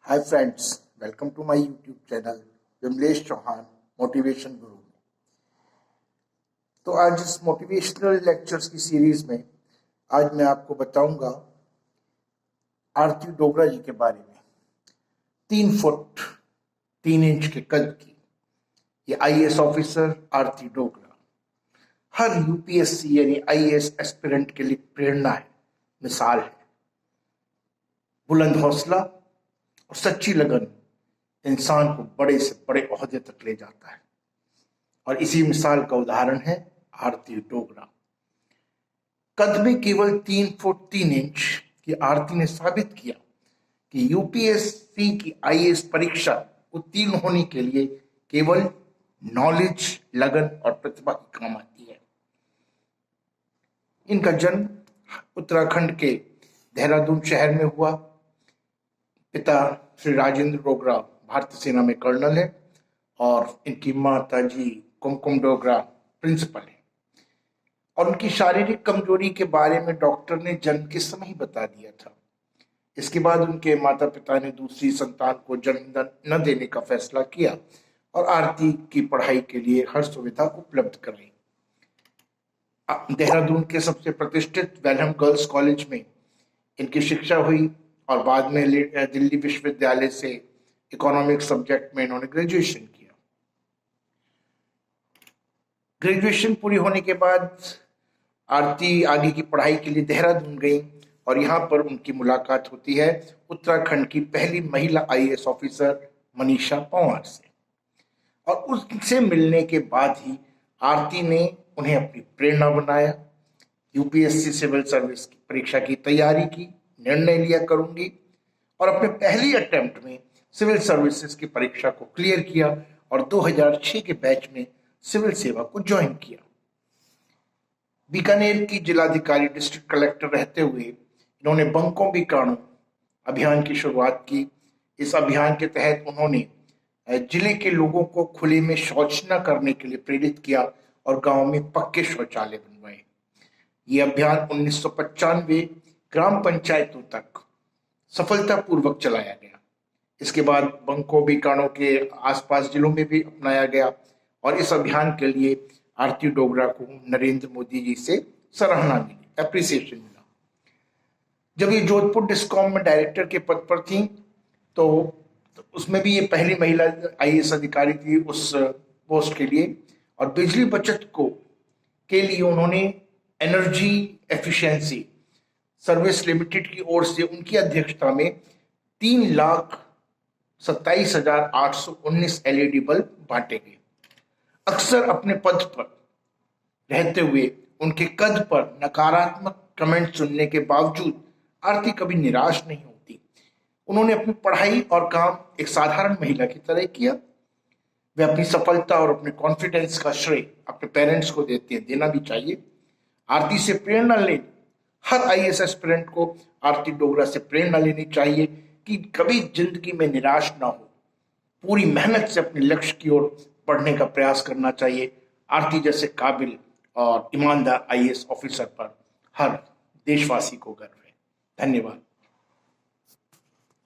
Hi friends, welcome to my YouTube channel Vimlesh Chauhan motivation Guru. तो आज इस मोटिवेशनल लेक्चर्स की सीरीज में आज मैं आपको बताऊंगा आरती डोगरा जी के बारे में। 3 फुट 3 इंच के कद की ये आईएएस ऑफिसर आरती डोगरा हर यूपीएससी यानी आईएएस एस्पिरेंट के लिए प्रेरणा है, मिसाल है। बुलंद हौसला और सच्ची लगन इंसान को बड़े से बड़े ओहदे तक ले जाता है और इसी मिसाल का उदाहरण है आरती डोगरा। कद में केवल 3 फुट 3 इंच की आरती ने साबित किया कि यूपीएससी की आईएएस परीक्षा उत्तीर्ण होने के लिए केवल नॉलेज, लगन और प्रतिभा ही काम आती है। इनका जन्म उत्तराखंड के देहरादून शहर में हुआ। पिता श्री राजेंद्र डोगरा भारतीय सेना में कर्नल है और इनकी माता जी कुमकुम डोगरा प्रिंसिपल है। और उनकी शारीरिक कमजोरी के बारे में डॉक्टर ने जन्म के समय ही बता दिया था। इसके बाद उनके माता पिता ने दूसरी संतान को जन्म न देने का फैसला किया और आरती की पढ़ाई के लिए हर सुविधा उपलब्ध कराई। देहरादून के सबसे प्रतिष्ठित वेलहम गर्ल्स कॉलेज में इनकी शिक्षा हुई और बाद में दिल्ली विश्वविद्यालय से इकोनॉमिक्स सब्जेक्ट में इन्होंने ग्रेजुएशन किया। ग्रेजुएशन पूरी होने के बाद आरती आगे की पढ़ाई के लिए देहरादून गई और यहाँ पर उनकी मुलाकात होती है उत्तराखंड की पहली महिला आईएएस ऑफिसर मनीषा पंवार से। और उससे मिलने के बाद ही आरती ने उन्हें अपनी प्रेरणा बनाया। यूपीएससी सिविल सर्विस की परीक्षा की तैयारी की, निर्णय लिया करूंगी और अपने पहली अटेम्प्ट में सिविल सर्विसेज की परीक्षा को क्लियर किया और 2006 के बैच में सिविल सेवा को ज्वाइन किया। बीकानेर की जिलाधिकारी डिस्ट्रिक्ट कलेक्टर रहते हुए इन्होंने बंकों बीकाणों अभियान की शुरुआत की। इस अभियान के तहत उन्होंने जिले के लोगों को खुले में शौच न करने के लिए प्रेरित किया और गांव में पक्के शौचालय बनवाए। ये अभियान 1995 ग्राम पंचायतों तक सफलतापूर्वक चलाया गया। इसके बाद बंकों बीकाणों के आसपास जिलों में भी अपनाया गया और इस अभियान के लिए आरती डोगरा को नरेंद्र मोदी जी से सराहना मिली, एप्रिसिएशन मिला। जब ये जोधपुर डिस्कॉम में डायरेक्टर के पद पर थी तो उसमें भी ये पहली महिला आईएएस अधिकारी थी उस पोस्ट के लिए। और बिजली बचत के लिए उन्होंने एनर्जी एफिशिएंसी सर्विस लिमिटेड की ओर से उनकी अध्यक्षता में 3,27,819 एलईडी बल्ब बांटे गए। अक्सर अपने पद पर रहते हुए उनके कद पर नकारात्मक कमेंट सुनने के बावजूद आरती कभी निराश नहीं होती। उन्होंने अपनी पढ़ाई और काम एक साधारण महिला की तरह किया। वे अपनी सफलता और अपने कॉन्फिडेंस का श्रेय अपने पेरेंट्स को देते हैं, देना भी चाहिए। आरती से प्रेरणा ले हर आईएएस एस्पिरेंट को आरती डोगरा से प्रेरणा लेनी चाहिए कि कभी जिंदगी में निराश ना हो, पूरी मेहनत से अपने लक्ष्य की ओर बढ़ने का प्रयास करना चाहिए। आरती जैसे काबिल और ईमानदार आईएएस ऑफिसर पर हर देशवासी को गर्व है। धन्यवाद।